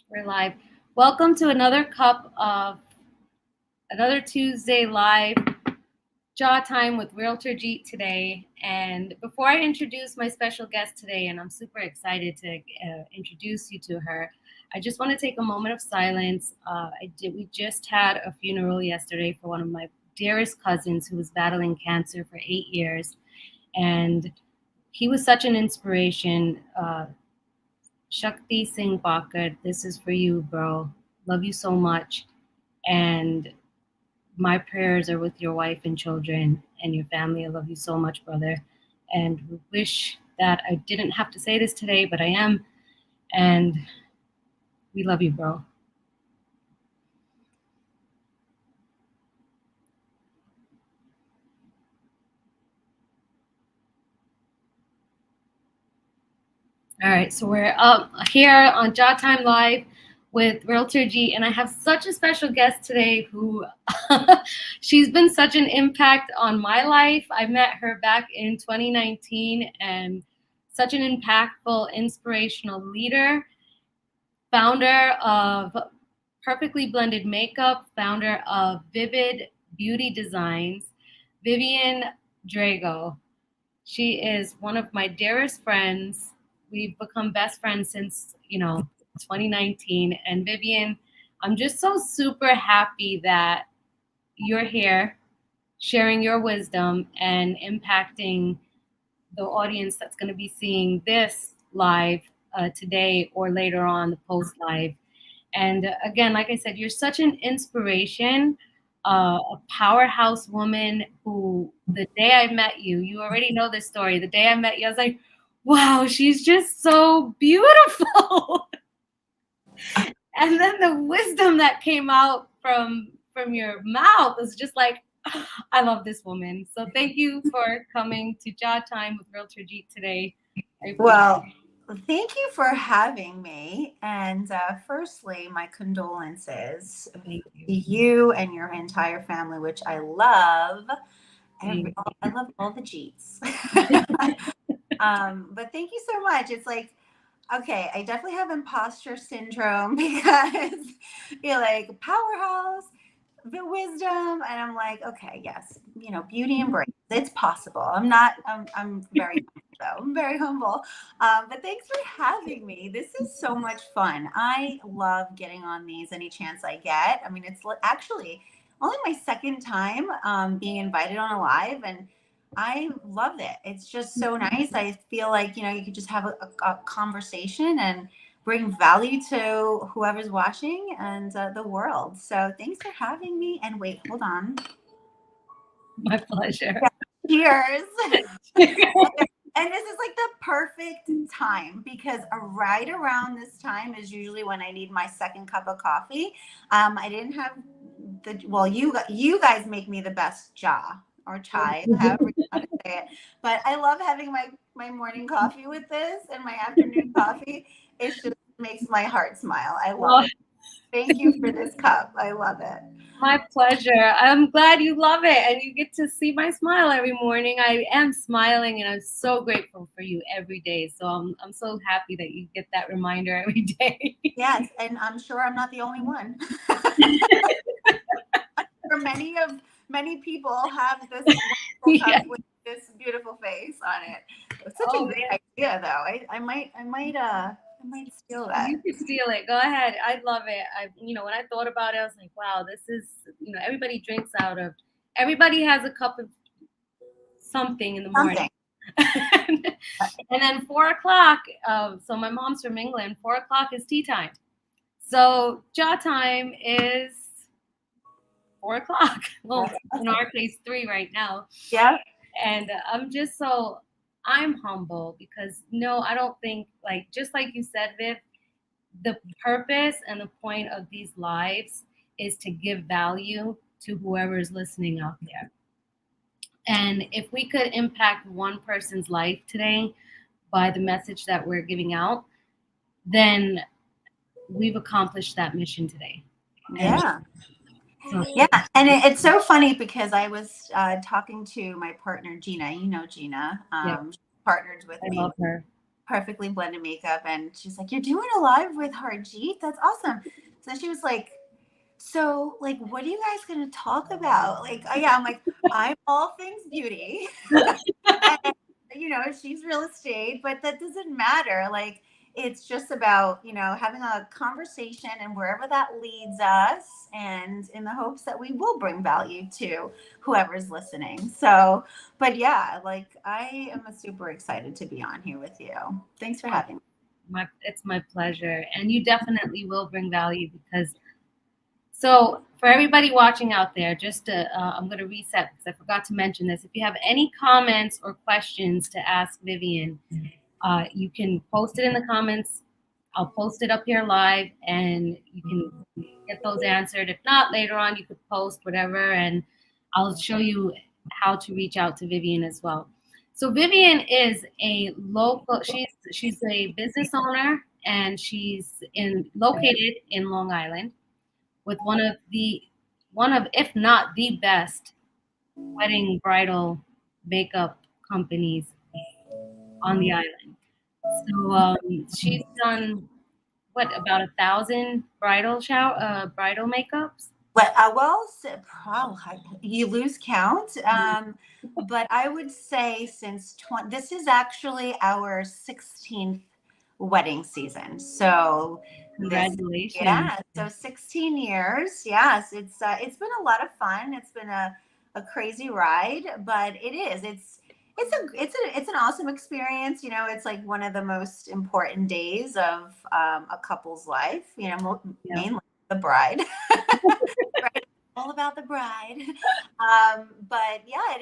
We're live. Welcome to another Tuesday live jaw time with Realtor Jeet today. And before I introduce my special guest today, and I'm super excited to introduce you to her, I just want to take a moment of silence. We just had a funeral yesterday for one of my dearest cousins who was battling cancer for 8 years, and he was such an inspiration. Shakti Singh Bakar, this is for you, bro. Love you so much. And my prayers are with your wife and children and your family. I love you so much, brother. And we wish that I didn't have to say this today, but I am. And we love you, bro. All right, so we're up here on Jaw Time Live with Realtor G, and I have such a special guest today who she's been such an impact on my life. I met her back in 2019, and such an impactful, inspirational leader, founder of Perfectly Blended Makeup, founder of Vivid Beauty Designs, Vivian Drago. She is one of my dearest friends. We've become best friends since, 2019. And Vivian, I'm just so super happy that you're here sharing your wisdom and impacting the audience that's going to be seeing this live today or later on the post live. And again, like I said, you're such an inspiration, a powerhouse woman who, the day I met you, you already know this story. The day I met you, I was like, wow, she's just so beautiful. And then the wisdom that came out from your mouth was just like, I love this woman. So thank you for coming to Jaw Time with Realtor Jeet today. Well, thank you for having me. And firstly, my condolences Thank to you. you and your entire family, which I love. Thank I love all the Jeets. But thank you so much. It's like, okay, I definitely have imposter syndrome because you're like powerhouse, the wisdom, and I'm like, okay, yes, beauty and brains, it's possible. I'm very humble, though. I'm very humble. But thanks for having me. This is so much fun. I love getting on these any chance I get. I mean, it's actually only my second time being invited on a live, and I love it. It's just so nice. I feel like, you could just have a conversation and bring value to whoever's watching and the world. So thanks for having me. And wait, hold on. My pleasure. Cheers. And this is like the perfect time because right around this time is usually when I need my second cup of coffee. I didn't have you guys make me the best jaw or chai, however you want to say it. But I love having my morning coffee with this and my afternoon coffee. It just makes my heart smile. I love it. Thank you for this cup. I love it. My pleasure. I'm glad you love it and you get to see my smile every morning. I am smiling and I'm so grateful for you every day. So I'm so happy that you get that reminder every day. Yes, and I'm sure I'm not the only one. For many people have this wonderful cup with this beautiful face on it. It's such a great idea, though. I might steal that. You can steal it. Go ahead. I love it. When I thought about it, I was like, wow, this is, everybody drinks out of. Everybody has a cup of something in the morning. And then 4 o'clock. So my mom's from England. 4 o'clock is tea time. So jaw time is 4 o'clock. Well, in our case, 3 right now. Yeah. And I'm humble because I don't think, like, just like you said, Viv, the purpose and the point of these lives is to give value to whoever is listening out there. And if we could impact one person's life today by the message that we're giving out, then we've accomplished that mission today. Yeah. Yeah. And it's so funny because I was talking to my partner, Gina. You know Gina. Partnered with me. I love her. perfectly blended makeup, and she's like, "You're doing a live with her, Jeet? That's awesome." So she was like, "So, like, what are you guys gonna talk about?" Like, oh yeah, I'm like, I'm all things beauty. And, she's real estate, but that doesn't matter. Like, it's just about, having a conversation and wherever that leads us, and in the hopes that we will bring value to whoever's listening. So, but yeah, like, I am super excited to be on here with you. Thanks for Oh, having me. it's my pleasure. And you definitely will bring value because so for everybody watching out there, just to, I'm going to reset because I forgot to mention this. If you have any comments or questions to ask Vivian, you can post it in the comments. I'll post it up here live, and you can get those answered. If not, later on, you could post whatever, and I'll show you how to reach out to Vivian as well. So Vivian is a local. She's a business owner, and she's located in Long Island with one of if not the best wedding bridal makeup companies on the island. So she's done about 1,000 bridal makeups. You lose count. But I would say this is actually our 16th wedding season. So Congratulations. yeah, so 16 years. Yes, it's been a lot of fun. It's been a crazy ride, but it's an awesome experience. It's like one of the most important days of a couple's life. Yeah. Mainly the bride. Right, all about the bride. But yeah,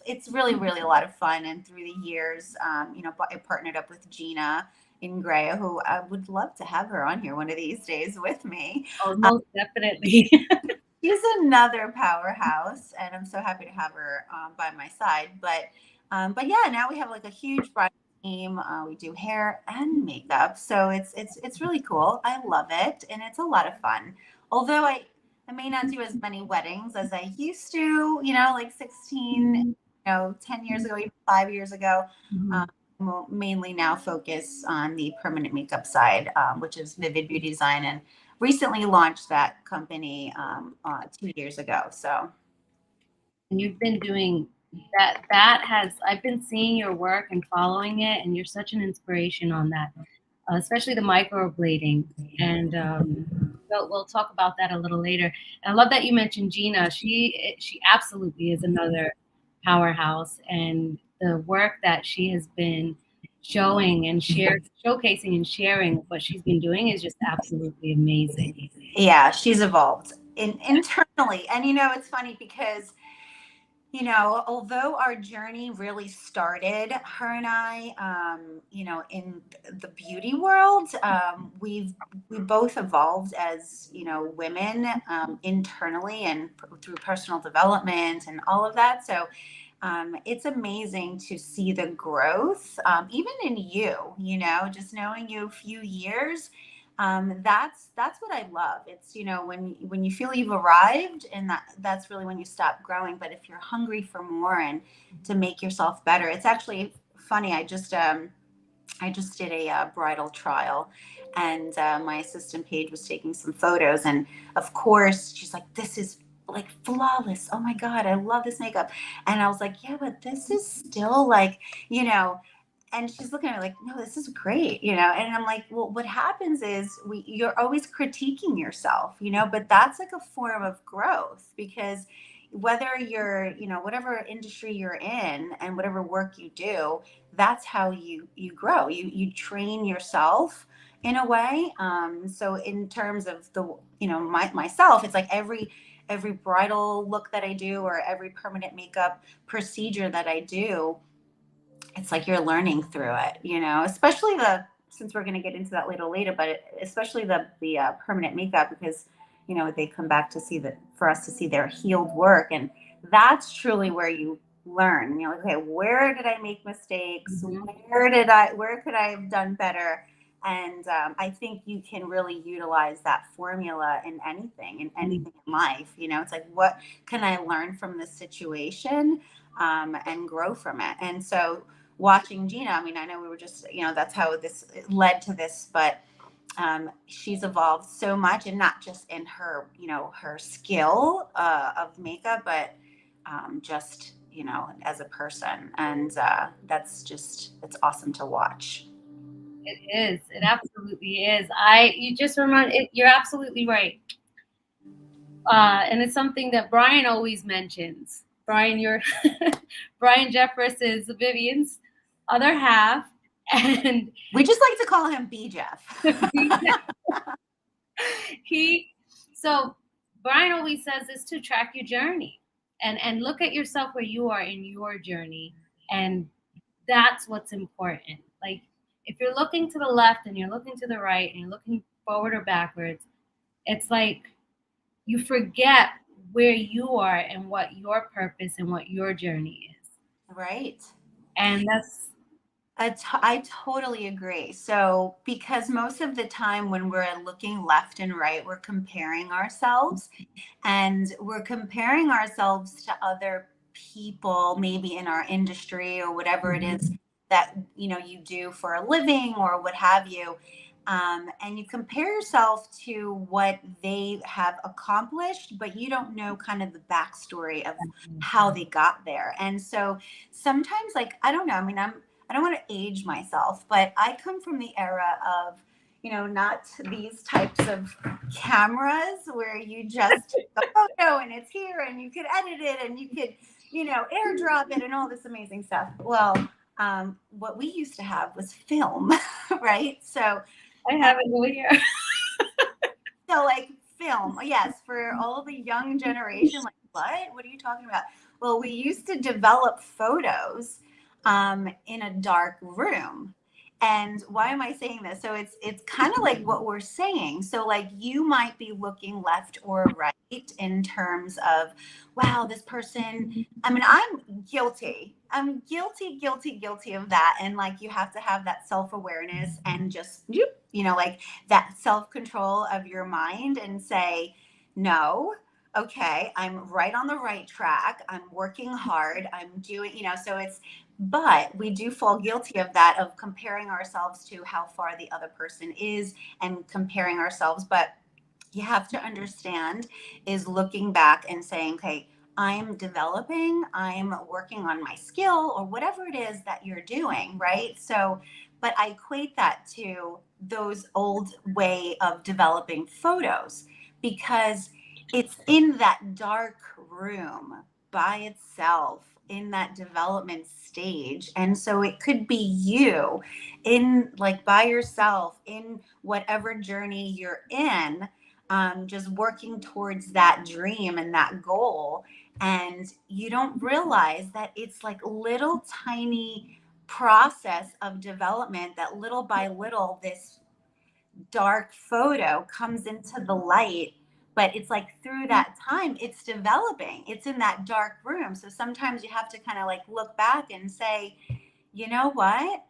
it's really, really a lot of fun. And through the years, I partnered up with Gina in Gray, who I would love to have her on here one of these days with me. Oh, most definitely. She's another powerhouse, and I'm so happy to have her by my side. But yeah, now we have like a huge bridal team. We do hair and makeup, so it's really cool. I love it, and it's a lot of fun. Although I may not do as many weddings as I used to. Like 16, 10 years ago, even 5 years ago. Um, Mhm. mainly now focus on the permanent makeup side, which is Vivid Beauty Design, and recently launched that company 2 years ago. So And you've been doing that has I've been seeing your work and following it, and you're such an inspiration on that, especially the microblading. And we'll talk about that a little later. And I love that you mentioned Gina. She absolutely is another powerhouse, and the work that she has been showing and showcasing and sharing what she's been doing is just absolutely amazing. yeah, she's evolved internally. And it's funny because although our journey really started, her and I, in the beauty world, we both evolved as women, internally, and through personal development and all of that. So it's amazing to see the growth, even in just knowing you a few years. That's what I love. It's when you feel you've arrived, and that's really when you stop growing. But if you're hungry for more and to make yourself better, it's actually funny. I just did a bridal trial, and my assistant Paige was taking some photos, and of course she's like, "This is like flawless. Oh my god, I love this makeup." And I was like, "Yeah, but this is still like, you know." And she's looking at me like, "No, this is great," And I'm like, "Well, what happens is you're always critiquing yourself, but that's like a form of growth, because whether you're, whatever industry you're in and whatever work you do, that's how you grow. You train yourself in a way. So in terms of the, myself, it's like every bridal look that I do, or every permanent makeup procedure that I do, it's like you're learning through it, especially since we're going to get into that later, but especially the permanent makeup, because they come back to see that, for us to see their healed work, and that's truly where you learn. Like, okay, where did I make mistakes? Mhm. Where could I have done better? And I think you can really utilize that formula in anything in life. It's like, what can I learn from this situation, and grow from it? And so watching Gina, I mean, I know we were just, that's how this led to this, but she's evolved so much, and not just in her, her skill of makeup, but just, as a person. And it's awesome to watch. It is. It absolutely is. You just remind it. You're absolutely right. And it's something that Brian always mentions. Brian, Brian Jeffress is Vivian's other half, and we just like to call him B Jeff. So Brian always says is to track your journey and look at yourself where you are in your journey, and that's what's important. Like, if you're looking to the left and you're looking to the right and you're looking forward or backwards, it's like you forget where you are and what your purpose and what your journey is. Right. And that's I totally agree. So, because most of the time when we're looking left and right, we're comparing ourselves, and we're comparing ourselves to other people, maybe in our industry or whatever it is that, you do for a living or what have you. And you compare yourself to what they have accomplished, but you don't know kind of the backstory of how they got there. And so sometimes, like, I don't know, I mean, I don't want to age myself, but I come from the era of, not these types of cameras where you just take a photo and it's here and you could edit it and you could, airdrop it and all this amazing stuff. Well, what we used to have was film, right? So I have it over here. So, like, film, yes, for all the young generation, like, what are you talking about? Well, we used to develop photos in a dark room. And why am I saying this? So it's kind of like what we're saying. So, like, you might be looking left or right in terms of, wow, this person, I mean, I'm guilty. I'm guilty of that. And, like, you have to have that self-awareness and just, like, that self-control of your mind and say, no, okay, I'm right on the right track. I'm working hard. I'm doing, so but we do fall guilty of that, of comparing ourselves to how far the other person is and comparing ourselves. But you have to understand is looking back and saying, okay, I'm developing, I'm working on my skill or whatever it is that you're doing, right? So, but I equate that to those old way of developing photos, because it's in that dark room by itself in that development stage. And so it could be you in, like, by yourself in whatever journey you're in, just working towards that dream and that goal. And you don't realize that it's like little tiny process of development that little by little this dark photo comes into the light. But it's like through that time it's developing, it's in that dark room. So sometimes you have to kind of like look back and say, you know what,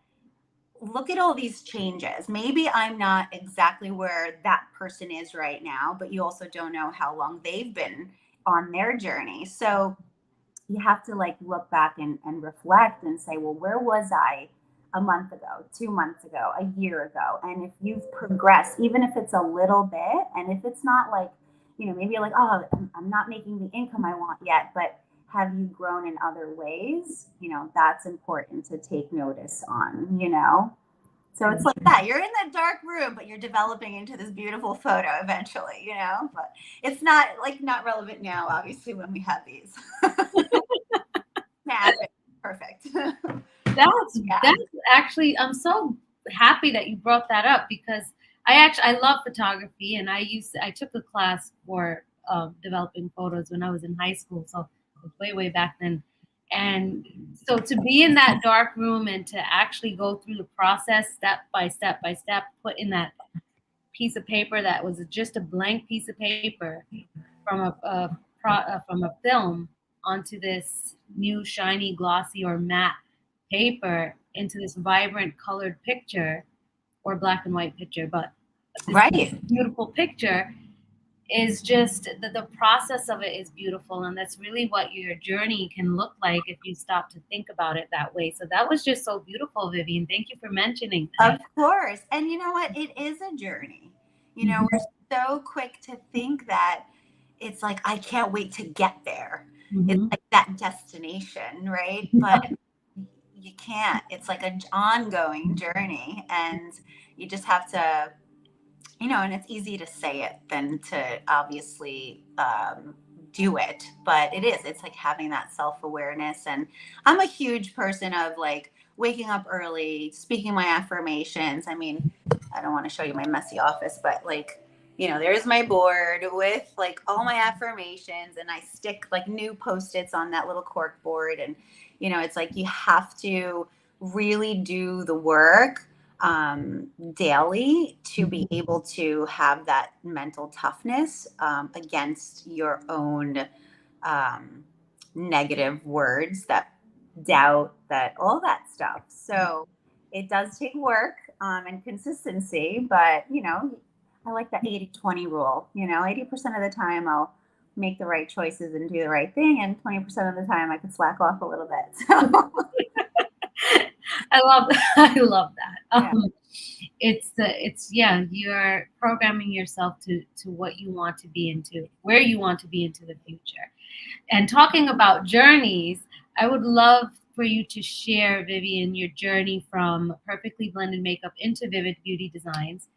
look at all these changes. Maybe I'm not exactly where that person is right now, but you also don't know how long they've been on their journey. So you have to, like, look back and reflect and say, well, where was I a month ago, 2 months ago, a year ago? And if you've progressed, even if it's a little bit, and if it's not like, maybe you're like, oh, I'm not making the income I want yet, but have you grown in other ways? That's important to take notice on. So it's like that. You're in that dark room, but you're developing into this beautiful photo eventually. But it's not relevant now, obviously, when we have these. Perfect. That's actually, I'm so happy that you brought that up, because I love photography, and I took a class for developing photos when I was in high school, so it was way back then. And so to be in that dark room and to actually go through the process step by step by step, put in that piece of paper that was just a blank piece of paper from from a film onto this new shiny glossy or matte paper into this vibrant colored picture, or black and white picture, but this Right. beautiful picture. is just the process of it is beautiful, and that's really what your journey can look like if you stop to think about it that way. So that was just so beautiful, Vivian. Thank you for mentioning Of that. course. And you know what? It is a journey. We're so quick to think that it's like, I can't wait to get there. It's Mhm. like that destination, right? But you can't. It's like an ongoing journey. And you just have to, and it's easy to say it than to obviously do it. But it's like having that self awareness. And I'm a huge person of like waking up early, speaking my affirmations. I mean, I don't want to show you my messy office, but like, there's my board with like all my affirmations, and I stick like new post-its on that little cork board. And, it's like you have to really do the work daily to be able to have that mental toughness against your own um, negative words, that doubt, that all that stuff. So it does take work and consistency, but I like the 80-20 rule. 80% of the time I'll make the right choices and do the right thing, and 20% of the time I can slack off a little bit. So I love I love that. yeah. It's yeah, you're programming yourself to what you want to be into, where you want to be into the future. And talking about journeys, I would love for you to share, Vivian, your journey from Perfectly Blended Makeup into Vivid Beauty Designs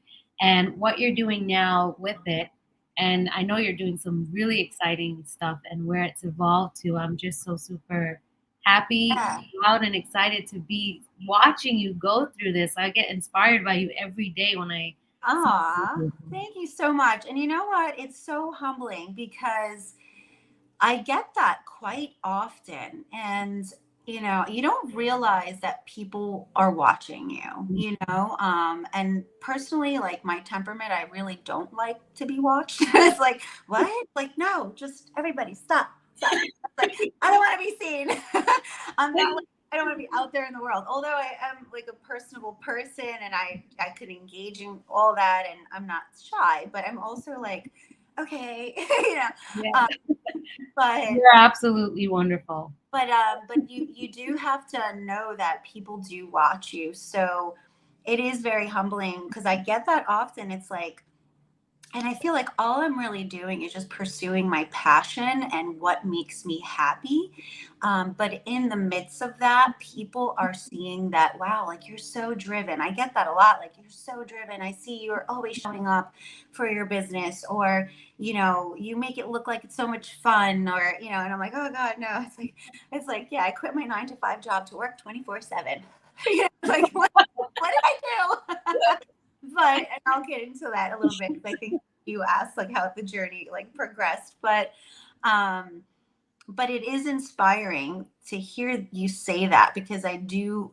and what you're doing now with it. And I know you're doing some really exciting stuff and where it's evolved to. I'm just so super happy, Yeah. proud, and excited to be watching you go through this. I get inspired by you every day when I see Aw, you. thank you so much. And you know what? It's so humbling because I get that quite often. And, you don't realize that people are watching you. And personally, like my temperament, I really don't like to be watched. It's like, what? Like, no, just everybody stop, stop. Like, I don't want to be seen. I'm not like, I don't want to be out there in the world. Although I am like a personable person, and I could engage in all that, and I'm not shy, but I'm also like, okay, Yeah, um, but you're absolutely wonderful. but you do have to know that people do watch you. So it is very humbling because I get that often. It's like, and I feel like all I'm really doing is just pursuing my passion and what makes me happy. But in the midst of that, people are seeing that, wow, like you're so driven. I get that a lot. Like, you're so driven. I see you're always showing up for your business, or, you make it look like it's so much fun, or, and I'm like, oh God, no. It's like, yeah, I quit my 9 to 5 job to work 24/7. It's like, what did I do? And I'll get into that a little bit because I think you asked like how the journey like progressed. Um, but it is inspiring to hear you say that, because I do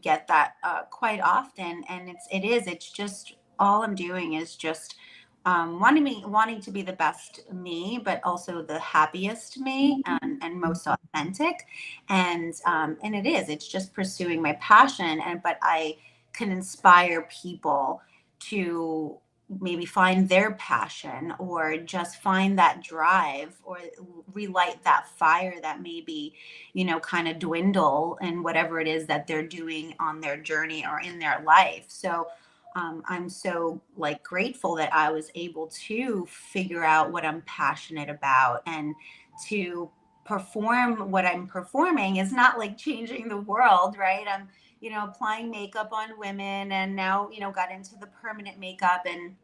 get that quite often. And it's just, all I'm doing is just wanting to be the best me, but also the happiest me, and most authentic. And it's just pursuing my passion. And but I can inspire people to maybe find their passion, or just find that drive, or relight that fire that maybe, kind of dwindle in whatever it is that they're doing on their journey or in their life. So I'm so like grateful that I was able to figure out what I'm passionate about, and to perform what I'm performing is not like changing the world, right? I'm, applying makeup on women, and now, got into the permanent makeup. And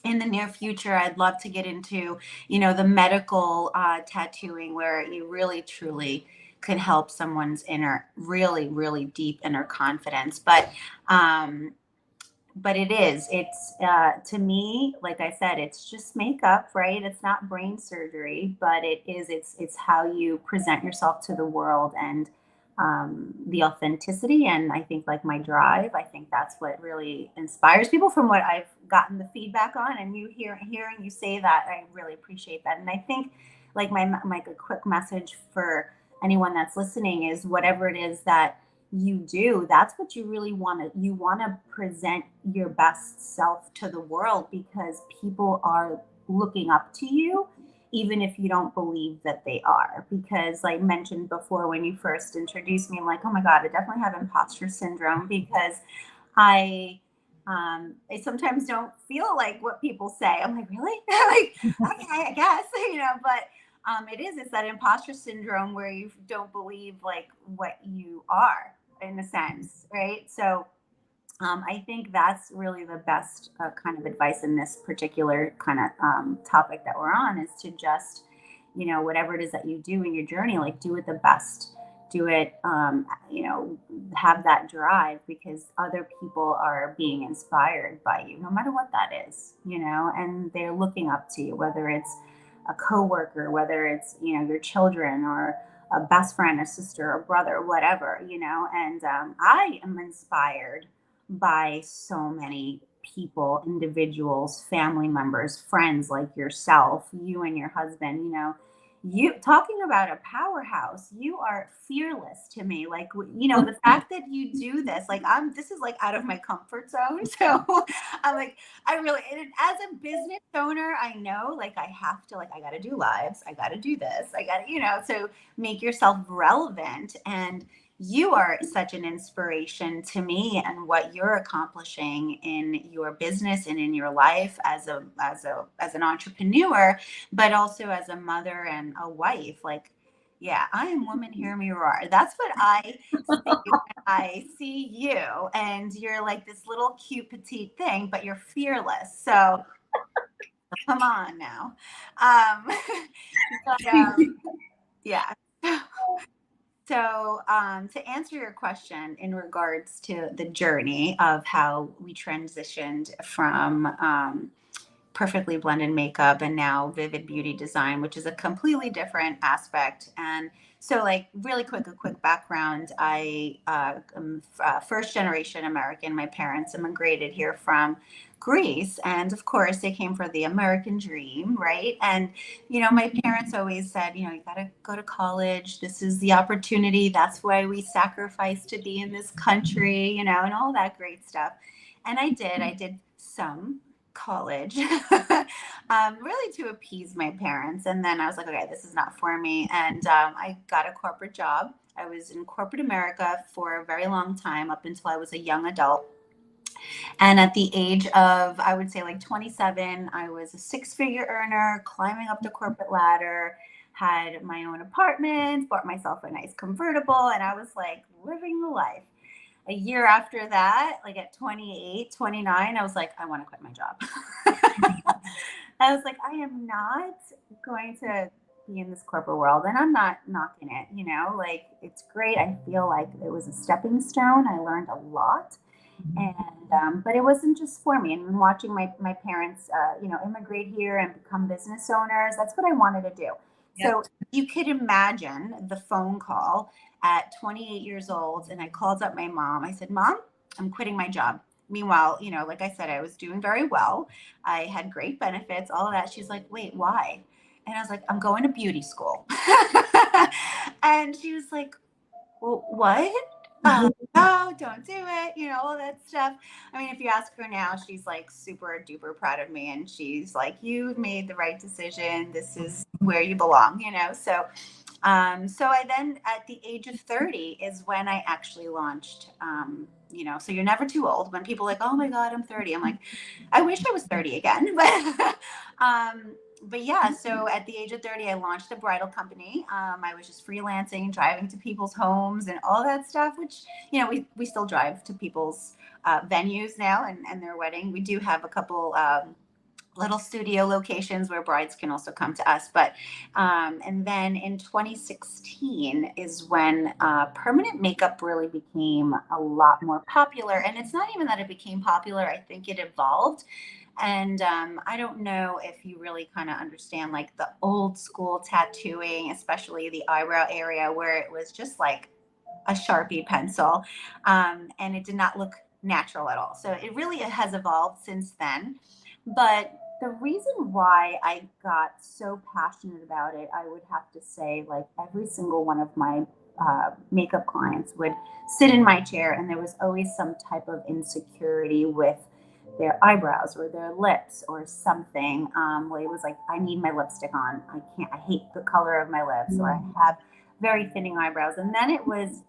in the near future, I'd love to get into, the medical tattooing, where you really truly could help someone's inner, really, really deep inner confidence. But it's to me, like I said, it's just makeup, right? It's not brain surgery, but it's how you present yourself to the world, and the authenticity. And I think like my drive, I think that's what really inspires people, from what I've gotten the feedback on. And hearing you say that, I really appreciate that. And I think like my a quick message for anyone that's listening is, whatever it is that you do, that's what you really want to present your best self to the world, because people are looking up to you, even if you don't believe that they are. Because, like mentioned before, when you first introduced me, I'm like, oh my God, I definitely have imposter syndrome because I I sometimes don't feel like what people say. I'm like, really? Like, okay, I guess, but it's that imposter syndrome where you don't believe like what you are in a sense, right? So I think that's really the best kind of advice in this particular kind of topic that we're on is to just, whatever it is that you do in your journey, like do it the best. Do it, have that drive because other people are being inspired by you, no matter what that is, and they're looking up to you, whether it's a coworker, whether it's, your children or a best friend, a sister, a brother, whatever, and I am inspired by so many people, individuals, family members, friends like yourself, you and your husband, you talking about a powerhouse, you are fearless to me. Like, the fact that you do this, like, this is like out of my comfort zone. So I'm like, I really, and as a business owner, I know like I have to, like, I got to do lives, I got to do this, I got to, so make yourself relevant. And you are such an inspiration to me and what you're accomplishing in your business and in your life as an entrepreneur, but also as a mother and a wife. Like, yeah, I am woman, hear me roar. That's what I see when I see you. And you're like this little cute petite thing, but you're fearless. So come on now. Um, but yeah. So, to answer your question in regards to the journey of how we transitioned from perfectly blended makeup and now vivid beauty design, which is a completely different aspect. And so, like, really quick, a quick background. I am first generation American. My parents immigrated here from Greece, and of course they came for the American dream, right? And my parents always said, you got to go to college, this is the opportunity, that's why we sacrifice to be in this country, and all that great stuff. And I did some college, really to appease my parents. And then I was like, okay, this is not for me. And I got a corporate job. I was in corporate America for a very long time, up until I was a young adult. And at the age of, I would say like 27, I was a six-figure earner, climbing up the corporate ladder, had my own apartment, bought myself a nice convertible, and I was like living the life. A year after that, like at 28, 29, I was like, I want to quit my job. I was like, I am not going to be in this corporate world, and I'm not knocking it, like it's great. I feel like it was a stepping stone. I learned a lot. And but it wasn't just for me. And watching my parents, immigrate here and become business owners, that's what I wanted to do. Yep. So you could imagine the phone call at 28 years old, and I called up my mom. I said, Mom, I'm quitting my job. Meanwhile, like I said, I was doing very well. I had great benefits, all of that. She's like, wait, why? And I was like, I'm going to beauty school. And she was like, well, what? No, don't do it, all that stuff. I mean, if you ask her now, she's like super duper proud of me. And she's like, you made the right decision. This is where you belong, So, so I then at the age of 30 is when I actually launched, so you're never too old. When people are like, oh my God, I'm 30. I'm like, I wish I was 30 again. But yeah, so at the age of 30, I launched a bridal company. I was just freelancing, driving to people's homes and all that stuff, which, we still drive to people's venues now and their wedding. We do have a couple little studio locations where brides can also come to us. But, and then in 2016 is when permanent makeup really became a lot more popular. And it's not even that it became popular, I think it evolved. And I don't know if you really kind of understand like the old school tattooing, especially the eyebrow area where it was just like a Sharpie pencil, and it did not look natural at all. So it really has evolved since then. But the reason why I got so passionate about it, I would have to say, like every single one of my makeup clients would sit in my chair, and there was always some type of insecurity with their eyebrows or their lips or something. Where it was like, I need my lipstick on. I can't. I hate the color of my lips, or I have very thinning eyebrows. And then it was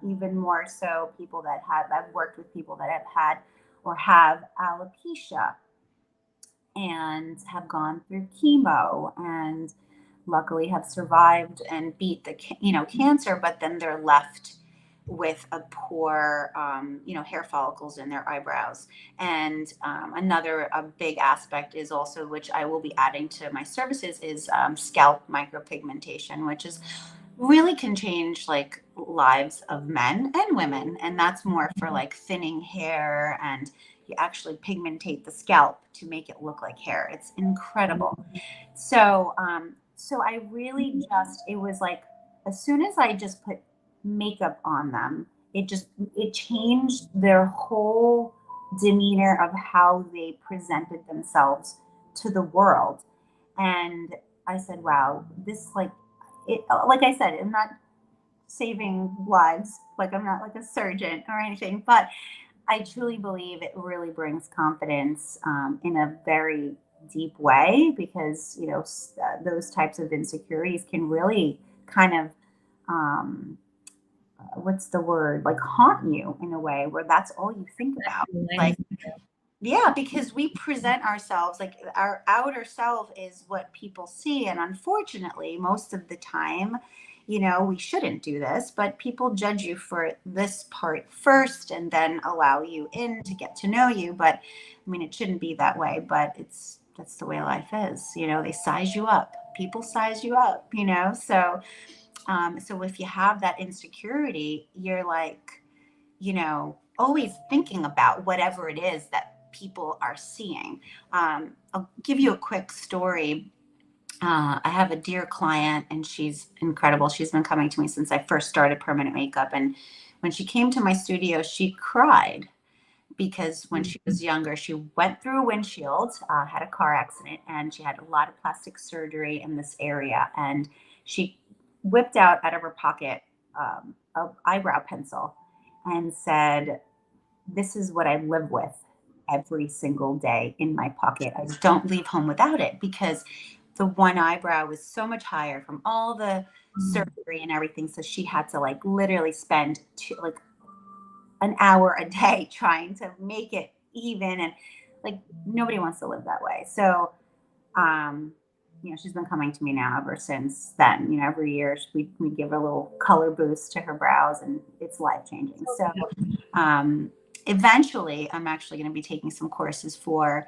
even more so people that have. I've worked with people that have had or have alopecia and have gone through chemo and luckily have survived and beat the cancer, but then they're left with a poor hair follicles in their eyebrows. And another a big aspect is also, which I will be adding to my services, is scalp micropigmentation, which is really can change like lives of men and women, and that's more for like thinning hair, and you actually pigmentate the scalp to make it look like hair. It's incredible. So I really just, it was like, as soon as I just put makeup on them, it changed their whole demeanor of how they presented themselves to the world. And I said, wow, this like I said, I'm not saving lives, like I'm not like a surgeon or anything, but I truly believe it really brings confidence in a very deep way, because those types of insecurities can really kind of um, what's the word, like haunt you in a way where that's all you think about. Like, yeah, because we present ourselves like our outer self is what people see. And unfortunately, most of the time, we shouldn't do this, but people judge you for this part first and then allow you in to get to know you. But I mean, it shouldn't be that way, but that's the way life is. They size you up. People size you up, so if you have that insecurity, you're like, always thinking about whatever it is that people are seeing. I'll give you a quick story. I have a dear client, and she's incredible. She's been coming to me since I first started permanent makeup. And when she came to my studio, she cried because when she was younger, she went through a windshield, had a car accident, and she had a lot of plastic surgery in this area. And she whipped out of her pocket a eyebrow pencil and said, "This is what I live with every single day in my pocket. I don't leave home without it," because the one eyebrow was so much higher from all the surgery and everything. So she had to like literally spend like an hour a day trying to make it even. And like, nobody wants to live that way. So um she's been coming to me now ever since then. Every year we give her a little color boost to her brows, and it's life changing. So um eventually I'm actually going to be taking some courses for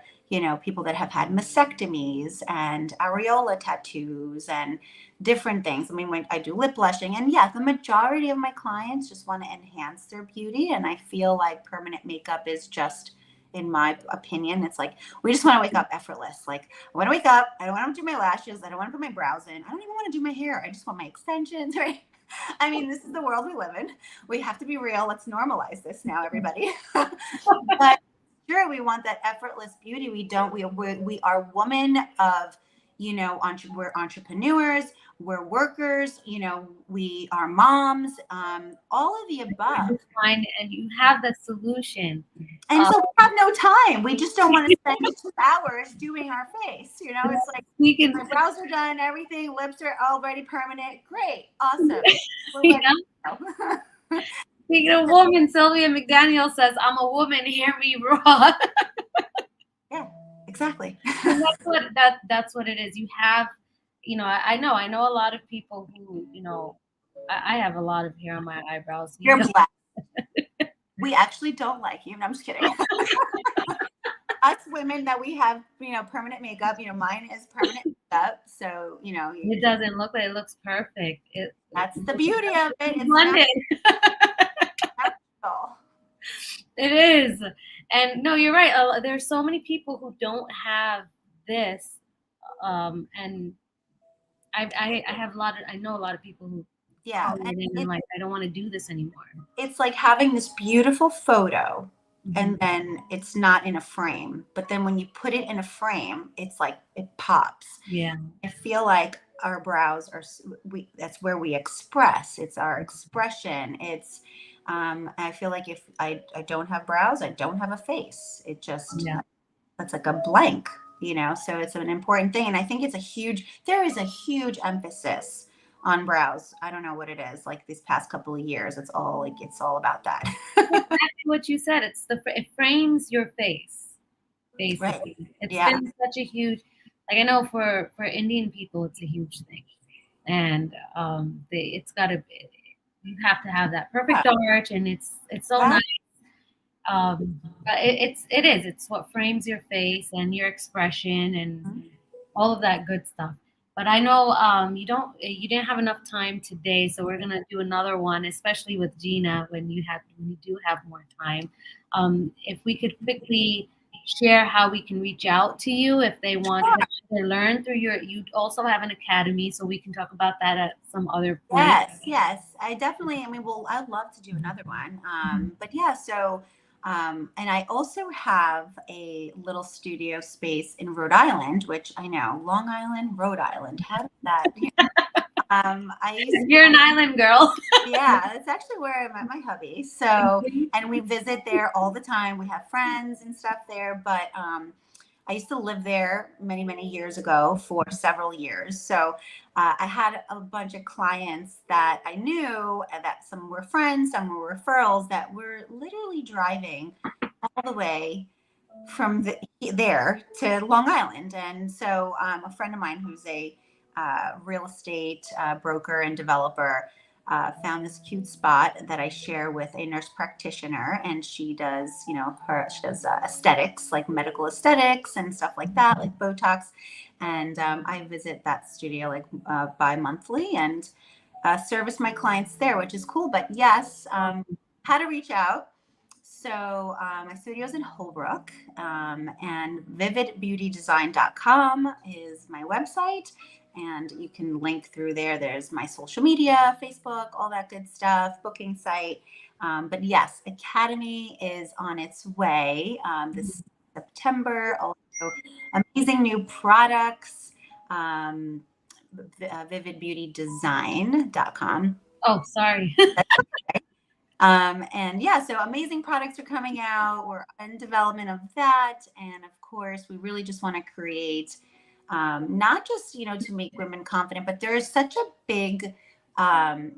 people that have had mastectomies and areola tattoos and different things. I mean, when I do lip blushing, and yeah, the majority of my clients just want to enhance their beauty, and I feel like permanent makeup is just, in my opinion, it's like we just want to wake up effortless. Like, I want to wake up, I don't want to do my lashes, I don't want to put my brows in, I don't even want to do my hair, I just want my extensions, right? I mean, this is the world we live in. We have to be real. Let's normalize this now, everybody. But sure, we want that effortless beauty. We don't. We are women of, we're entrepreneurs. We're workers. We are moms. All of the above. And you have the solution. And so we have no time. We just don't want to spend 2 hours doing our face. It's like, my brows are done, everything, lips are already permanent. Great, awesome. Speaking of woman, Sylvia McDaniel says, "I'm a woman, hear me roar." Yeah, exactly. And that's what it is. You have, I know a lot of people who, I have a lot of hair on my eyebrows. You're black. We actually don't like you. No, I'm just kidding. Us women that we have, permanent makeup, mine is permanent makeup. So, it doesn't look like it looks perfect. That's the beauty of it. It's natural. It is. And no, you're right. There's so many people who don't have this. And I have I know a lot of people who, yeah, and like, I don't want to do this anymore. It's like having this beautiful photo, and then it's not in a frame. But then when you put it in a frame, it's like it pops. Yeah. I feel like our brows that's where we express. It's our expression. It's I feel like if I don't have brows, I don't have a face. It just, Yeah. it's like a blank, so it's an important thing. And I think there is a huge emphasis on brows. I don't know what it is, like these past couple of years, it's all about that. Exactly what you said. It frames your face, Right. basically. It's Yeah. been such a huge, like I know for Indian people, it's a huge thing, and it's got to. You have to have that perfect arch, and it's so Yeah. nice. But it's what frames your face and your expression and all of that good stuff. But I know you didn't have enough time today, so we're gonna do another one, especially with Gina when you do have more time. If we could quickly share how we can reach out to you if they want to either learn through you also have an academy, so we can talk about that at some other point. Yes, yes. I mean, well, I'd love to do another one. But yeah, so, and I also have a little studio space in Rhode Island, which I know, Long Island, Rhode Island. How did that? I used You're an island girl. Yeah, that's actually where I met my hubby. So, and we visit there all the time. We have friends and stuff there, but I used to live there many, many years ago for several years. So I had a bunch of clients that I knew, and that some were friends, some were referrals, that were literally driving all the way from there to Long Island. And so a friend of mine who's a real estate broker and developer found this cute spot that I share with a nurse practitioner, and she does, she does aesthetics, like medical aesthetics and stuff like that, like Botox. And I visit that studio like bi-monthly and service my clients there, which is cool. But yes, how to reach out. So my studio's in Holbrook, and vividbeautydesign.com is my website. And you can link through there. There's my social media, Facebook, all that good stuff, booking site. But yes, Academy is on its way this September. Also, amazing new products. Vividbeautydesign.com. Oh, sorry. And yeah, so amazing products are coming out. We're in development of that. And of course, we really just want to create not just, to make women confident, but there is such a big, um,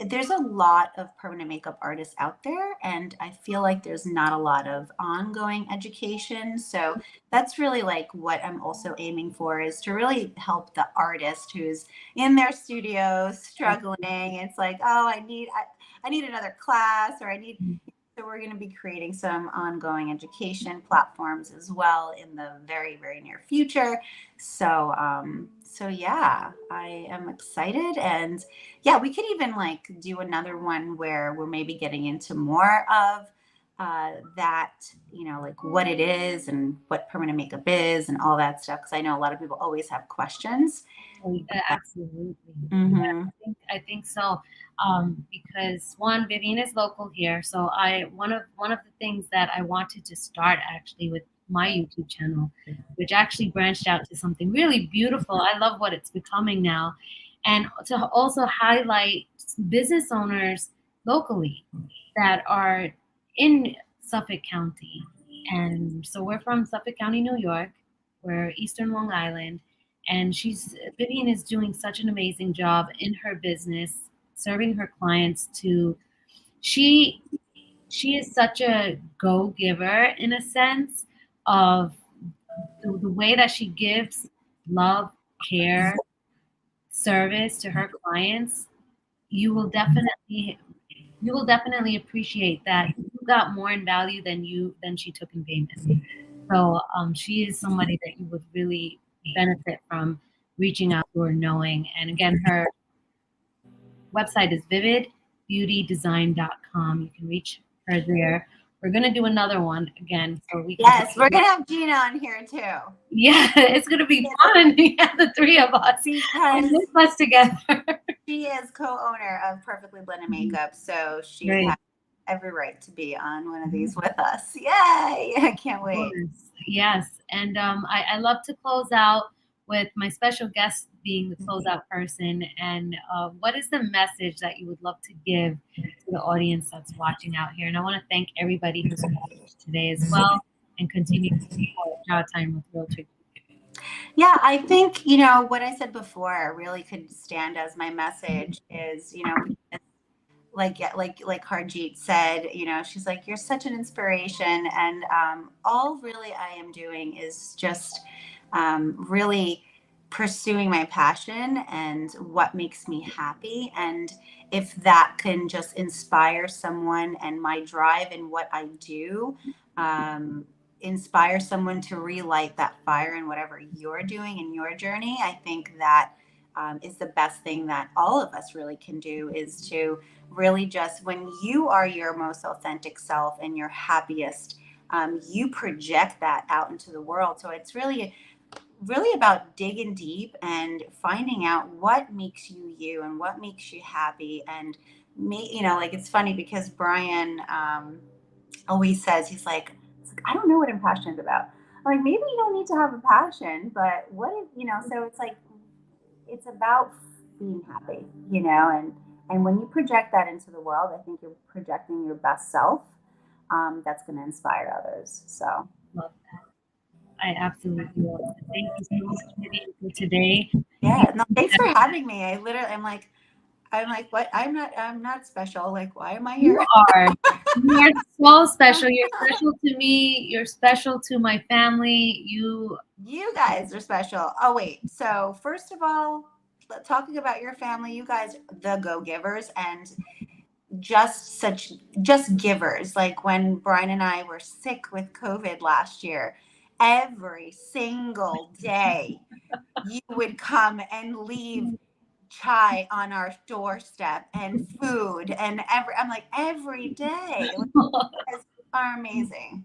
there's a lot of permanent makeup artists out there. And I feel like there's not a lot of ongoing education. So that's really like what I'm also aiming for, is to really help the artist who's in their studio struggling. It's like, oh, I need another class, or so we're going to be creating some ongoing education platforms as well in the very, very near future. So, so yeah, I am excited. And yeah, we could even like do another one where we're maybe getting into more of that, like what it is and what permanent makeup is and all that stuff. Cause I know a lot of people always have questions. Oh, yeah, absolutely. Yeah, Mm-hmm. I think so. Because one, Vivian is local here, so one of the things that I wanted to start actually with my YouTube channel, which actually branched out to something really beautiful. I love what it's becoming now, and to also highlight business owners locally that are in Suffolk County. And so we're from Suffolk County, New York. We're Eastern Long Island, and Vivian is doing such an amazing job in her business, serving her clients to she she is such a go giver in a sense of the way that she gives love, care, service to her clients. You will definitely appreciate that you got more in value than she took in payment. So she is somebody that you would really benefit from reaching out to or knowing. And again, her website is vividbeautydesign.com. You can reach her there. We're gonna do another one again, so we can. Yes, we're going to have Gina on here too. Yeah, it's gonna be fun. Yeah, the three of us and Because this us together. she is co-owner of Perfectly Blended Makeup, so she Great. has every right to be on one of these with us. Yay! I can't wait. Yes, yes. And I love to close out with my special guest being the closeout person. And what is the message that you would love to give to the audience that's watching out here? And I want to thank everybody who's watched today as well, and continue to support Our Time with Realtor. Yeah, I think, what I said before really could stand as my message is, like Harjeet said, she's like, you're such an inspiration. And all really I am doing is just really pursuing my passion and what makes me happy. And if that can just inspire someone, and my drive in what I do, inspire someone to relight that fire in whatever you're doing in your journey, I think that is the best thing that all of us really can do, is to really just, when you are your most authentic self and your happiest, you project that out into the world. So it's really about digging deep and finding out what makes you you and what makes you happy. And me, like, it's funny because Brian always says, he's like, I don't know what I'm passionate about. I'm like, maybe you don't need to have a passion, but what if, so it's like, it's about being happy, and when you project that into the world, I think you're projecting your best self. That's going to inspire others. So Love that. I absolutely love that. Thank you so much, Vivian, for today. yeah, no, thanks for having me. I'm like, what? I'm not special. Like, why am I You here? are. You are so special. You're special to me. You're special to my family. You guys are special. Oh, wait. So, first of all, talking about your family, you guys, the go givers, and just givers. Like when Brian and I were sick with COVID last year, every single day you would come and leave chai on our doorstep and food, and I'm like, every day. Like, you guys are amazing.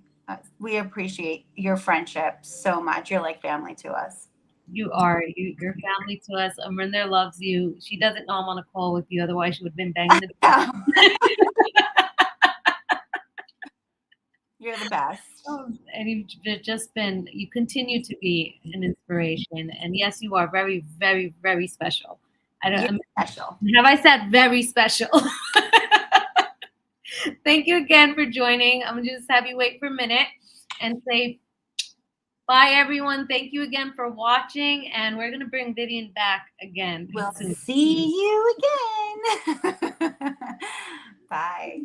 We appreciate your friendship so much. You're like family to us. You are. You're family to us. Amrinder loves you. She doesn't know I'm on a call with you. Otherwise, she would have been banging the Yeah. door. You're the best. And you've just been, you continue to be an inspiration. And yes, you are very, very, very special. You're special. Have I said very special? Thank you again for joining. I'm going to just have you wait for a minute and say bye, everyone. Thank you again for watching. And we're going to bring Vivian back again. We'll soon. see you again. Bye.